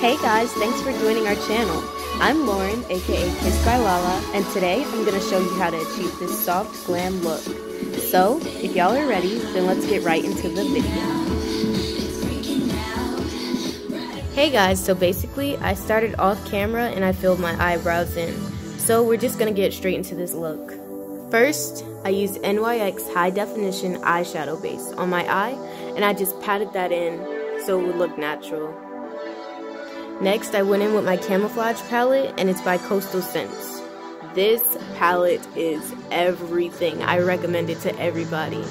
Hey guys, thanks for joining our channel. I'm Lauren, aka KissedByLala, and today I'm going to show you how to achieve this soft glam look. So, if y'all are ready, then let's get right into the video. Hey guys, so basically I started off camera and I filled my eyebrows in. So we're just going to get straight into this look. First, I used NYX high definition eyeshadow base on my eye and I just patted that in so it would look natural. Next, I went in with my camouflage palette, and it's by Coastal Scents. This palette is everything. I recommend it to everybody.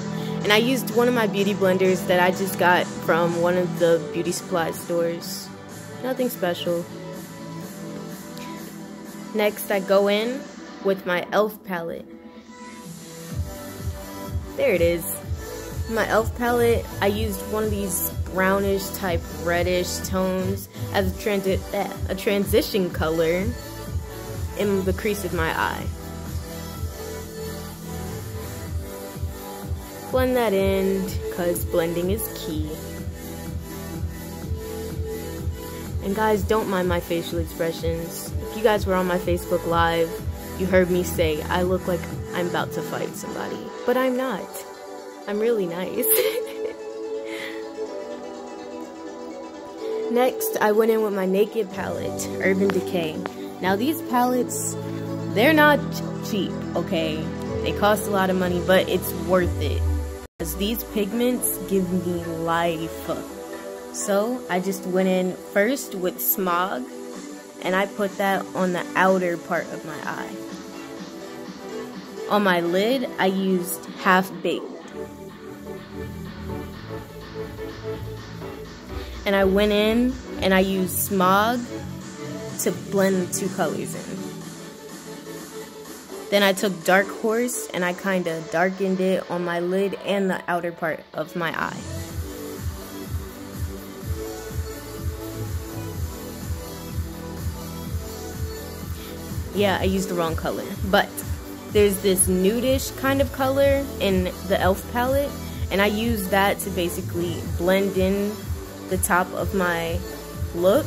And I used one of my beauty blenders that I just got from one of the beauty supply stores. Nothing special. Next, I go in with my e.l.f. palette. There it is. My e.l.f. palette, I used one of these brownish type reddish tones as a transition color in the crease of my eye. Blend that in because blending is key. And guys, don't mind my facial expressions. If you guys were on my Facebook Live, you heard me say I look like I'm about to fight somebody, but I'm not. I'm really nice. Next, I went in with my Naked palette, Urban Decay. Now these palettes, they're not cheap, okay? They cost a lot of money, but it's worth it. Because these pigments give me life. So, I just went in first with Smog, and I put that on the outer part of my eye. On my lid, I used Half Baked. And I went in and I used Smog to blend the two colors in. Then I took Dark Horse and I kind of darkened it on my lid and the outer part of my eye. Yeah, I used the wrong color. But there's this nudish kind of color in the e.l.f. palette, and I used that to basically blend in the top of my look,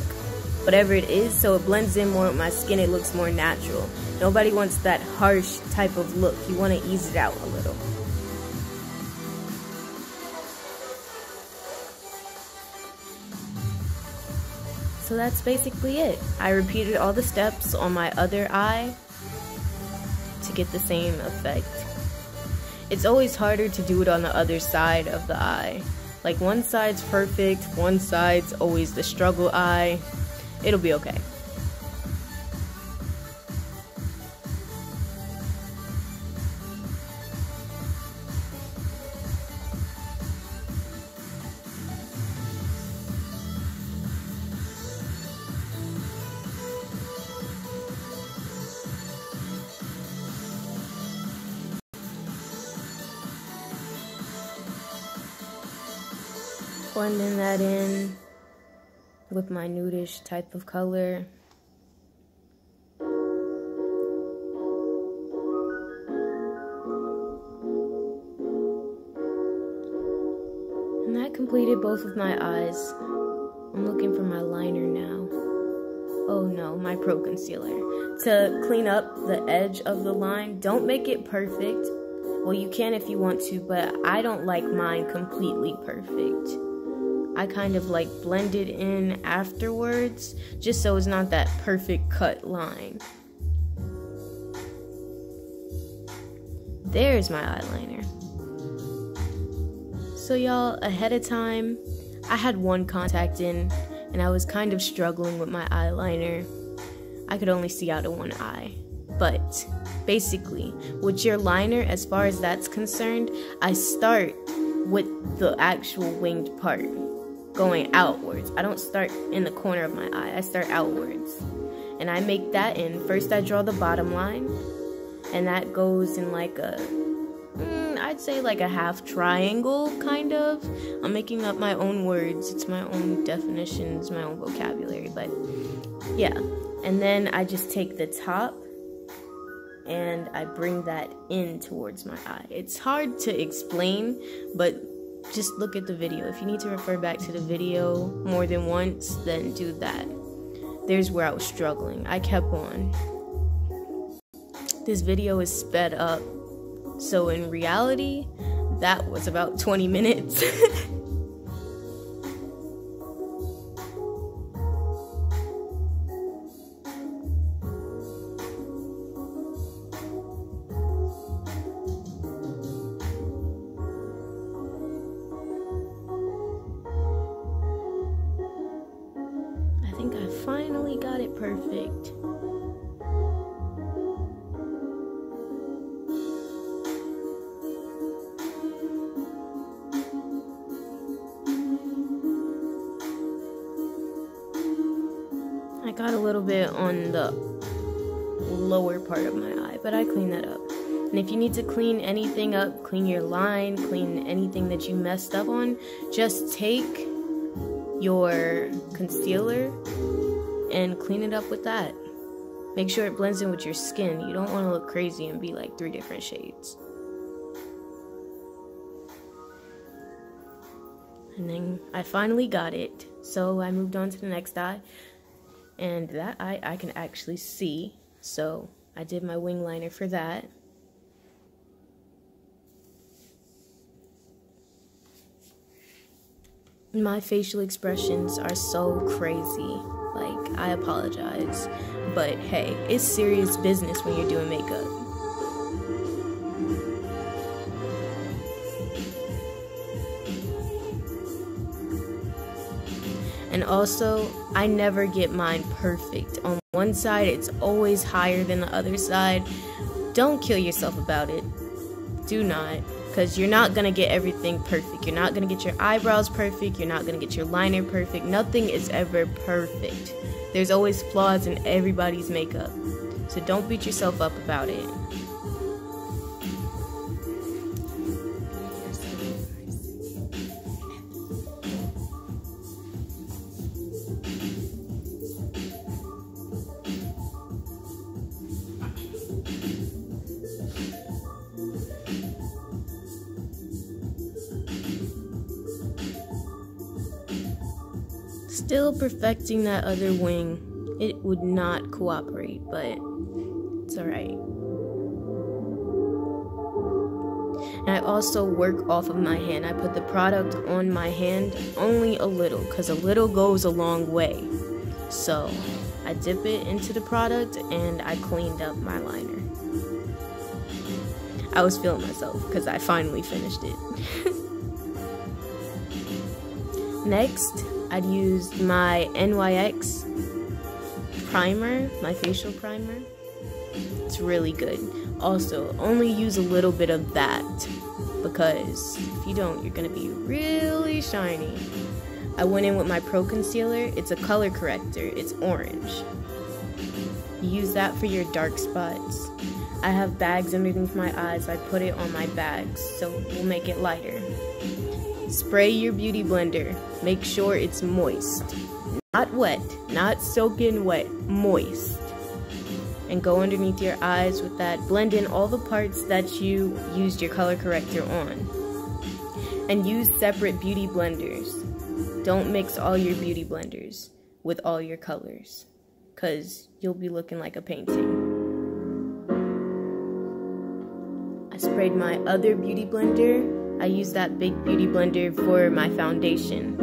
whatever it is, so it blends in more with my skin. It looks more natural. Nobody wants that harsh type of look. You want to ease it out a little. So that's basically it. I repeated all the steps on my other eye to get the same effect. It's always harder to do it on the other side of the eye. Like, one side's perfect, one side's always the struggle eye. It'll be okay. Blending that in with my nudish type of color. And that completed both of my eyes. I'm looking for my liner now. Oh no, my Pro Concealer. To clean up the edge of the line, don't make it perfect. Well, you can if you want to, but I don't like mine completely perfect. I kind of like blend it in afterwards, just so it's not that perfect cut line. There's my eyeliner. So y'all, ahead of time, I had one contact in, and I was kind of struggling with my eyeliner. I could only see out of one eye. But basically, with your liner, as far as that's concerned, I start with the actual winged part, going outwards. I don't start in the corner of my eye, I start outwards. And I make that in. First I draw the bottom line, and that goes in like a, I'd say like a half triangle, kind of. I'm making up my own words, it's my own definitions, my own vocabulary, but yeah. And then I just take the top and I bring that in towards my eye. It's hard to explain, but just look at the video. If you need to refer back to the video more than once, then do that. there's where I was struggling. I kept on. This video is sped up, so in reality, that was about 20 minutes. I think I finally got it perfect. I got a little bit on the lower part of my eye, but I cleaned that up. And if you need to clean anything up, clean your line, clean anything that you messed up on, just take your concealer and clean it up with that. Make sure it blends in with your skin. You don't want to look crazy and be like 3 different shades. And then I finally got it, so I moved on to the next eye. And that eye I can actually see, so I did my wing liner for that. My facial expressions are so crazy, like, I apologize, but hey, it's serious business when you're doing makeup. And also, I never get mine perfect. On one side, it's always higher than the other side. Don't kill yourself about it. Do not. Because you're not going to get everything perfect. You're not going to get your eyebrows perfect. You're not going to get your liner perfect. Nothing is ever perfect. There's always flaws in everybody's makeup. So don't beat yourself up about it. Still perfecting that other wing. It would not cooperate, but it's alright. And I also work off of my hand. I put the product on my hand only a little, because a little goes a long way. So I dip it into the product and I cleaned up my liner. I was feeling myself because I finally finished it. Next, I'd use my NYX primer, my facial primer. It's really good. Also, only use a little bit of that, because if you don't, you're gonna be really shiny. I went in with my Pro Concealer. It's a color corrector. It's orange. You use that for your dark spots. I have bags underneath my eyes. I put it on my bags, so we'll make it lighter. Spray your beauty blender. Make sure it's moist. Not wet, not soaking wet, moist. And go underneath your eyes with that. Blend in all the parts that you used your color corrector on. And use separate beauty blenders. Don't mix all your beauty blenders with all your colors, because you'll be looking like a painting. I sprayed my other beauty blender. I use that big beauty blender for my foundation.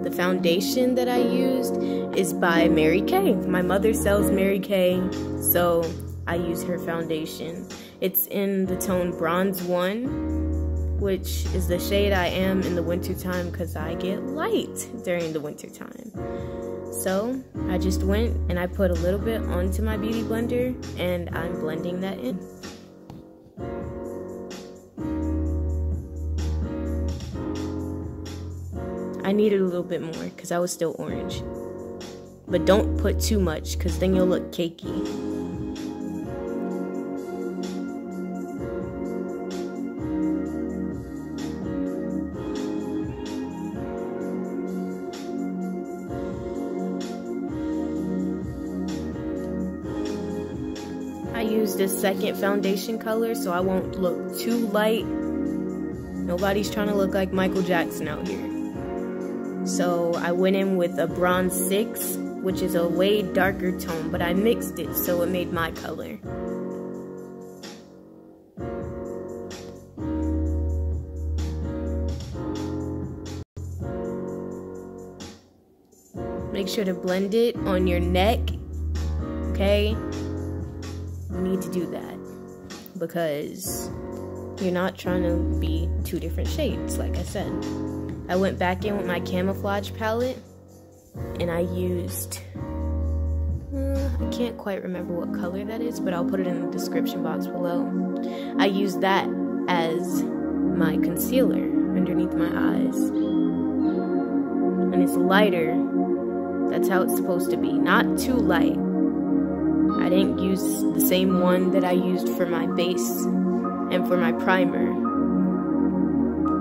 The foundation that I used is by Mary Kay. My mother sells Mary Kay, so I use her foundation. It's in the tone Bronze 1, which is the shade I am in the wintertime because I get light during the wintertime. So I just went and I put a little bit onto my beauty blender and I'm blending that in. I needed a little bit more because I was still orange. But don't put too much because then you'll look cakey. I used a second foundation color so I won't look too light. Nobody's trying to look like Michael Jackson out here. So I went in with a Bronze 6 which is a way darker tone, but I mixed it so it made my color. Make sure to blend it on your neck, okay? You need to do that because you're not trying to be two different shades, like I said. I went back in with my camouflage palette and I used, I can't quite remember what color that is, but I'll put it in the description box below. I used that as my concealer underneath my eyes. And it's lighter. That's how it's supposed to be, not too light. I didn't use the same one that I used for my base and for my primer.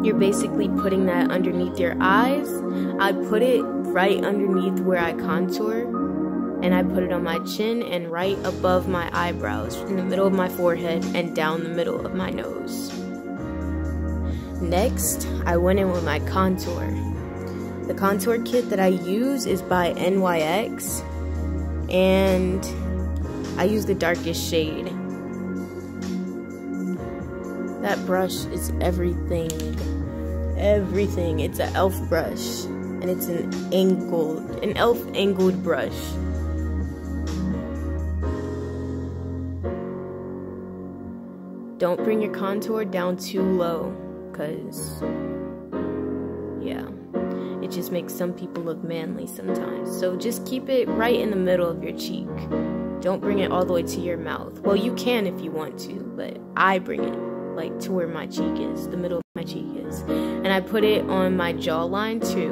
You're basically putting that underneath your eyes. I put it right underneath where I contour, and I put it on my chin and right above my eyebrows, in the middle of my forehead and down the middle of my nose. Next, I went in with my contour. The contour kit that I use is by NYX, and I use the darkest shade. That brush is everything. Everything. It's an e.l.f. brush, and it's an e.l.f. angled brush. Don't bring your contour down too low, because, yeah. It just makes some people look manly sometimes. So just keep it right in the middle of your cheek. Don't bring it all the way to your mouth. Well, you can if you want to, but I bring it like to where my cheek is, the middle of my cheek is. And I put it on my jawline too.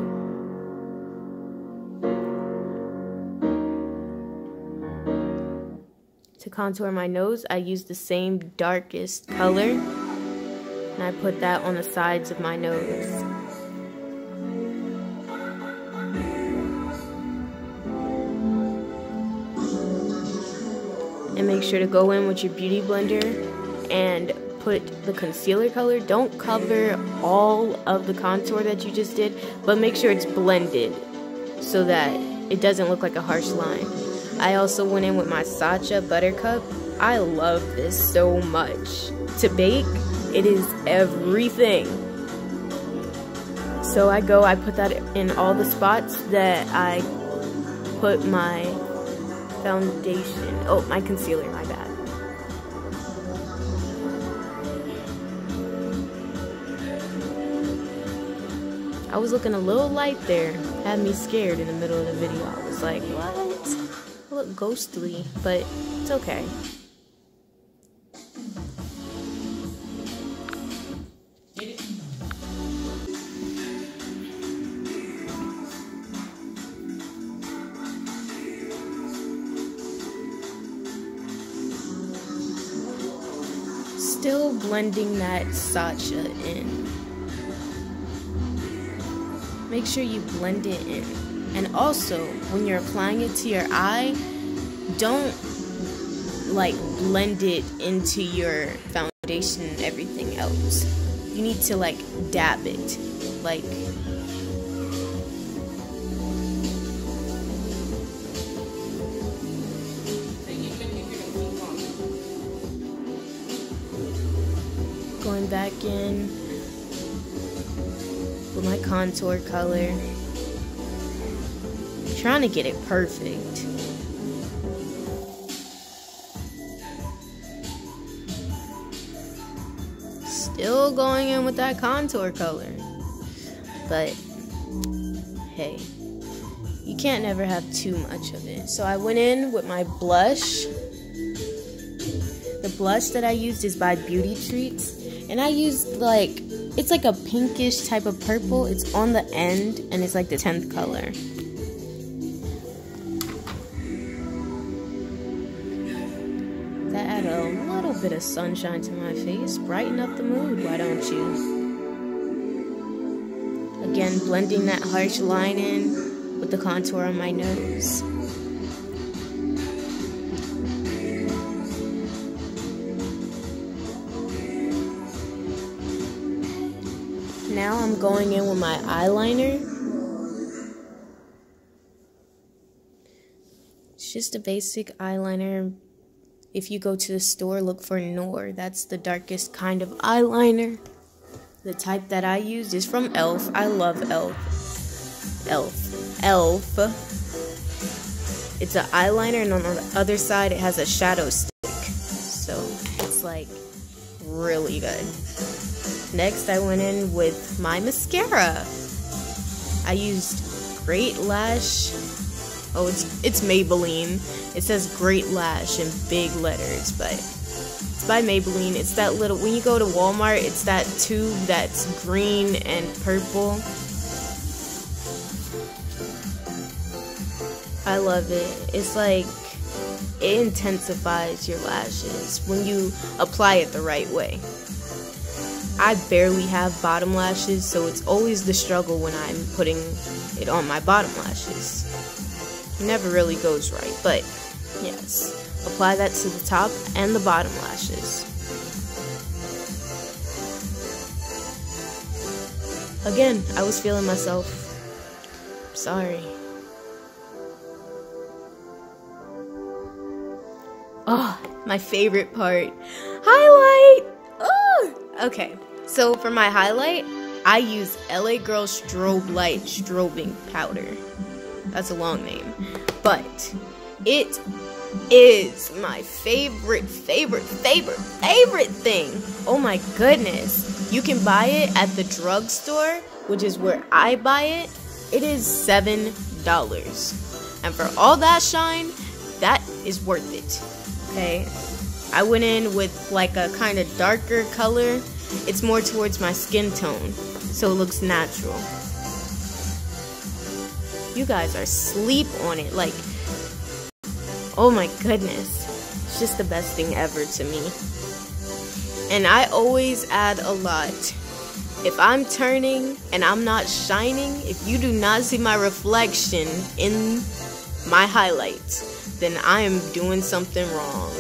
To contour my nose, I use the same darkest color, and I put that on the sides of my nose. And make sure to go in with your beauty blender and put the concealer color. Don't cover all of the contour that you just did, but make sure it's blended so that it doesn't look like a harsh line. I also went in with my Sacha Buttercup. I love this so much. To bake, it is everything. So I put that in all the spots that I put my foundation, my concealer, my bad. I was looking a little light there, had me scared in the middle of the video. I was like, what? I look ghostly, but it's okay. Still blending that Sacha in. Make sure you blend it in. And also, when you're applying it to your eye, don't like blend it into your foundation and everything else. You need to like dab it. Like, going back in with my contour color, trying to get it perfect. Still going in with that contour color, but hey, you can't never have too much of it. So I went in with my blush. The blush that I used is by Beauty Treats. And I used like, it's like a pinkish type of purple. It's on the end and it's like the 10th color. That added a little bit of sunshine to my face. Brighten up the mood, why don't you? Again, blending that harsh line in with the contour on my nose. Now I'm going in with my eyeliner. It's just a basic eyeliner. If you go to the store, look for Noor. That's the darkest kind of eyeliner. The type that I use is from e.l.f. I love e.l.f. e.l.f. It's an eyeliner, and on the other side, it has a shadow stick. So it's like really good. Next, I went in with my mascara. I used Great Lash. Oh, it's Maybelline. It says Great Lash in big letters, but it's by Maybelline. It's that little, when you go to Walmart, it's that tube that's green and purple. I love it. It's like, it intensifies your lashes when you apply it the right way. I barely have bottom lashes, so it's always the struggle when I'm putting it on my bottom lashes. It never really goes right, but yes, apply that to the top and the bottom lashes. Again, I was feeling myself. Sorry. Oh, my favorite part. Highlight! Oh! Okay, so for my highlight, I use LA Girl Strobe Light Strobing Powder. That's a long name. But it is my favorite thing. Oh my goodness. You can buy it at the drugstore, which is where I buy it. It is $7. And for all that shine, that is worth it. Okay, I went in with like a kind of darker color. It's more towards my skin tone, so it looks natural. You guys are asleep on it, like, oh my goodness. It's just the best thing ever to me. And I always add a lot. If I'm turning and I'm not shining, if you do not see my reflection in my highlights, then I am doing something wrong.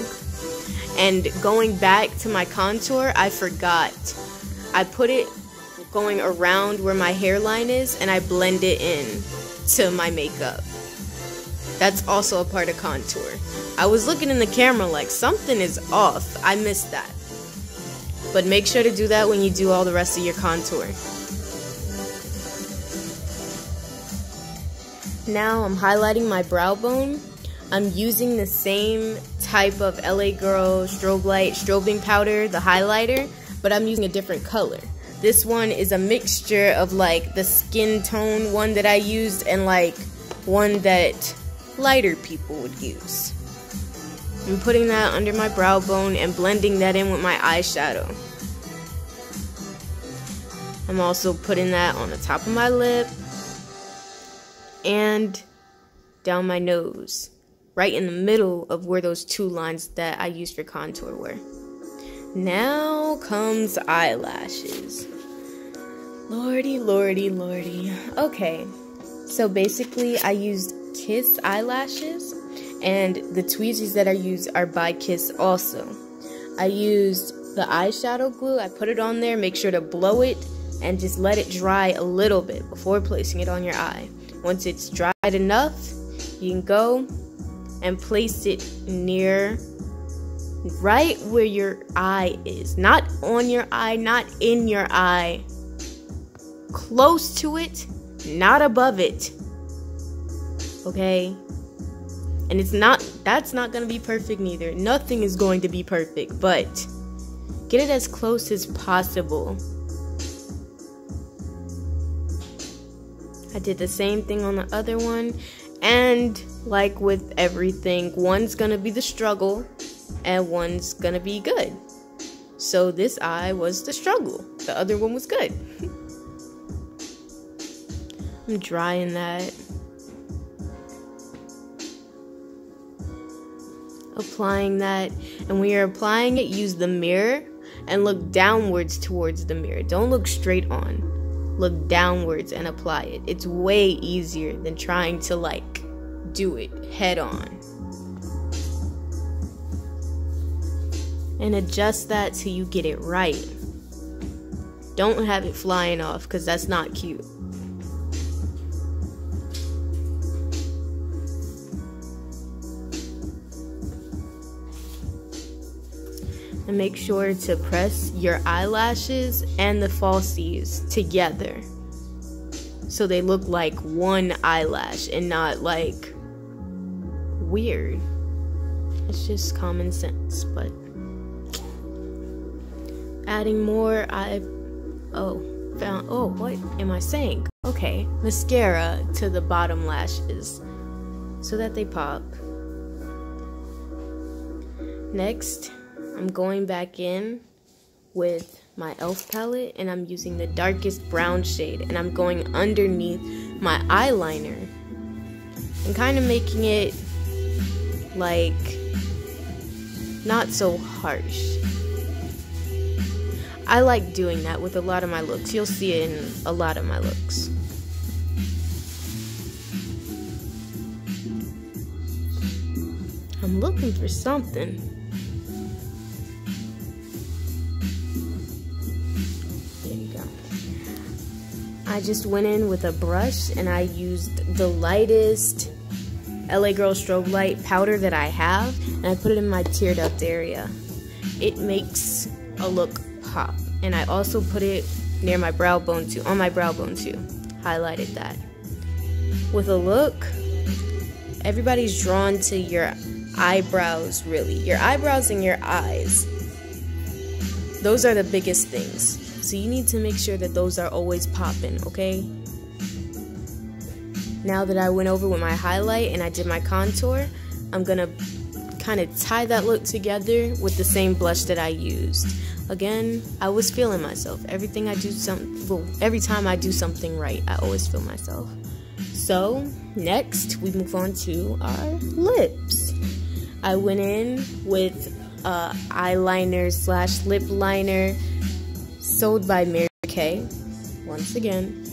And going back to my contour, I forgot. I put it going around where my hairline is, and I blend it in to my makeup. That's also a part of contour. I was looking in the camera like something is off. I missed that. But make sure to do that when you do all the rest of your contour. Now I'm highlighting my brow bone. I'm using the same type of LA Girl Strobe Light Strobing Powder, the highlighter, but I'm using a different color. This one is a mixture of like the skin tone one that I used and like one that lighter people would use. I'm putting that under my brow bone and blending that in with my eyeshadow. I'm also putting that on the top of my lip and down my nose, right in the middle of where those two lines that I used for contour were. Now comes eyelashes. Lordy, lordy, lordy. Okay, so basically I used Kiss eyelashes, and the tweezers that I use are by Kiss also. I used the eyeshadow glue. I put it on there, make sure to blow it, and just let it dry a little bit before placing it on your eye. Once it's dried enough, you can go and place it near, right where your eye is. Not on your eye, not in your eye. Close to it, not above it. Okay? And that's not gonna be perfect neither. Nothing is going to be perfect, but get it as close as possible. I did the same thing on the other one, and like with everything, one's gonna be the struggle and one's gonna be good. So this eye was the struggle, the other one was good. I'm drying that. Applying that, and when you're applying it, use the mirror and look downwards towards the mirror. Don't look straight on. Look downwards and apply it. It's way easier than trying to like do it head on. And adjust that till you get it right. Don't have it flying off, because that's not cute. And make sure to press your eyelashes and the falsies together so they look like one eyelash and not like weird. It's just common sense, but adding more, what am I saying? Okay, mascara to the bottom lashes so that they pop. Next, I'm going back in with my e.l.f. palette and I'm using the darkest brown shade and I'm going underneath my eyeliner and kind of making it like not so harsh. I like doing that with a lot of my looks. You'll see it in a lot of my looks. I'm looking for something. There you go. I just went in with a brush and I used the lightest LA Girl strobe light powder that I have and I put it in my teared up area. It makes a look pop. And I also put it near my brow bone too, on my brow bone too. Highlighted that. With a look, everybody's drawn to your eyebrows, really. Your eyebrows and your eyes. Those are the biggest things. So you need to make sure that those are always popping, okay? Now that I went over with my highlight and I did my contour, I'm gonna kind of tie that look together with the same blush that I used. Again, I was feeling myself. Every time I do something right, I always feel myself. So, next, we move on to our lips. I went in with eyeliner / lip liner sold by Mary Kay, once again.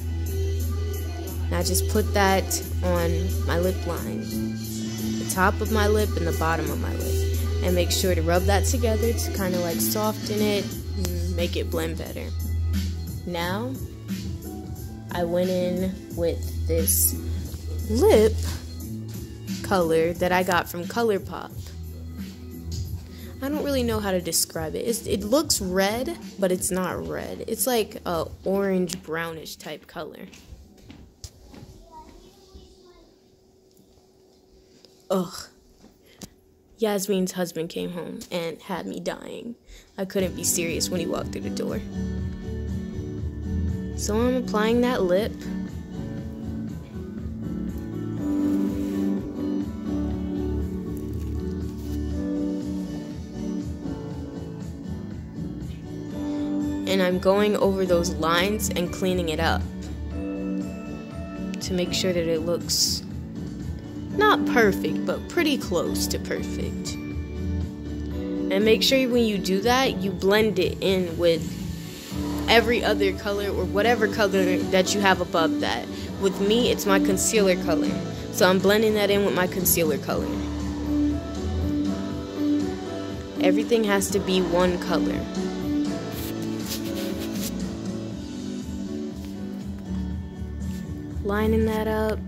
And I just put that on my lip line, the top of my lip and the bottom of my lip. And make sure to rub that together to kind of like soften it and make it blend better. Now, I went in with this lip color that I got from ColourPop. I don't really know how to describe it. It looks red, but it's not red. It's like a orange brownish type color. Ugh. Yasmin's husband came home and had me dying. I couldn't be serious when he walked through the door. So I'm applying that lip. And I'm going over those lines and cleaning it up to make sure that it looks not perfect, but pretty close to perfect. And make sure when you do that, you blend it in with every other color or whatever color that you have above that. With me, it's my concealer color. So I'm blending that in with my concealer color. Everything has to be one color. Lining that up.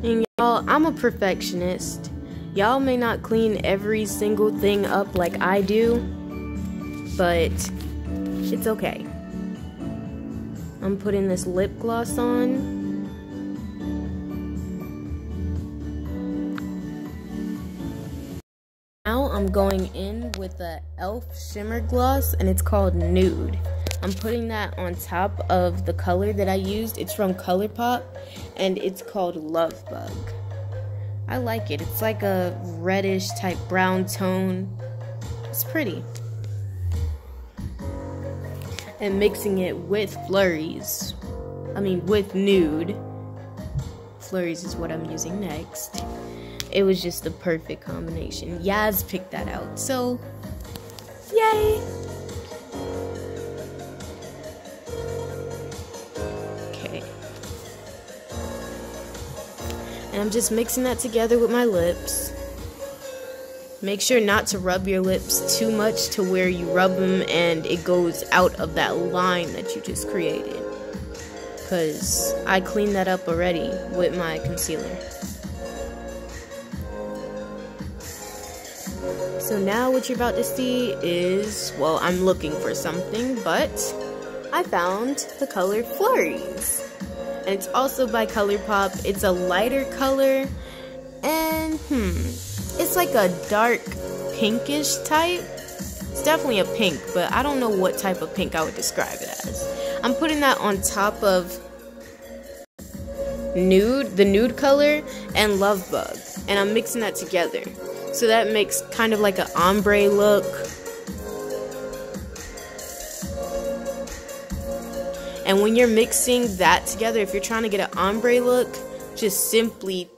And y'all, I'm a perfectionist. Y'all may not clean every single thing up like I do, but it's okay. I'm putting this lip gloss on. Now I'm going in with the e.l.f. shimmer gloss and it's called Nude. I'm putting that on top of the color that I used. It's from ColourPop and it's called Love Bug. I like it. It's like a reddish type brown tone. It's pretty. And mixing it with flurries. With Nude. Flurries is what I'm using next. It was just the perfect combination. Yaz picked that out, so yay! Okay. And I'm just mixing that together with my lips. Make sure not to rub your lips too much to where you rub them and it goes out of that line that you just created. because I cleaned that up already with my concealer. So now what you're about to see is, well, I'm looking for something, but I found the color Flurries. And it's also by ColourPop. It's a lighter color, and it's like a dark pinkish type. It's definitely a pink, but I don't know what type of pink I would describe it as. I'm putting that on top of the nude color, and Love Bug, and I'm mixing that together. So that makes kind of like an ombre look. And when you're mixing that together, if you're trying to get an ombre look, just simply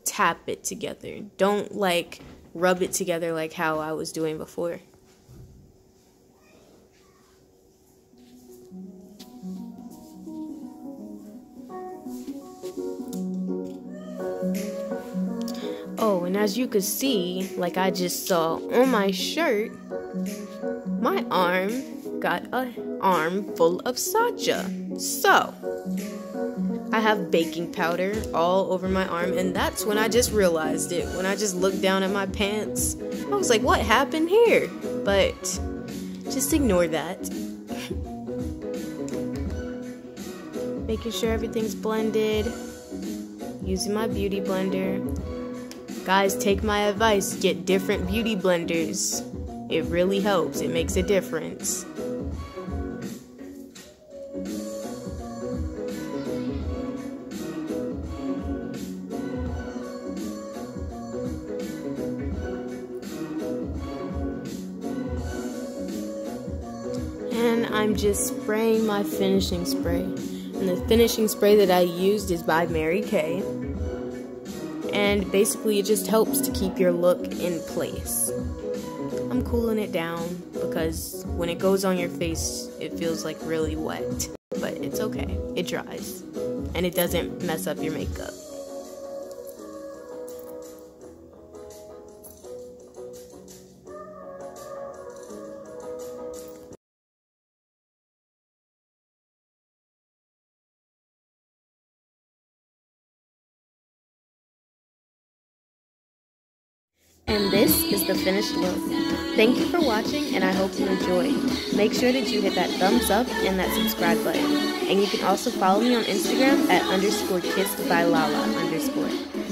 tap it together. Don't like rub it together like how I was doing before. Oh, and as you could see, like I just saw on my shirt, my arm got an arm full of Sacha. So, I have baking powder all over my arm, and that's when I just realized it. When I just looked down at my pants, I was like, what happened here? But, just ignore that. Making sure everything's blended, using my beauty blender. Guys, take my advice, get different beauty blenders. It really helps, it makes a difference. And I'm just spraying my finishing spray. And the finishing spray that I used is by Mary Kay. And basically it just helps to keep your look in place. I'm cooling it down because when it goes on your face, it feels like really wet. But it's okay, it dries. And it doesn't mess up your makeup. And this is the finished look. Thank you for watching, and I hope you enjoyed. Make sure that you hit that thumbs up and that subscribe button. And you can also follow me on Instagram at _KissedByLala_.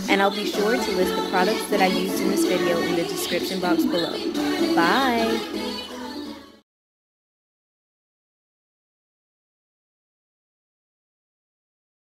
And I'll be sure to list the products that I used in this video in the description box below. Bye!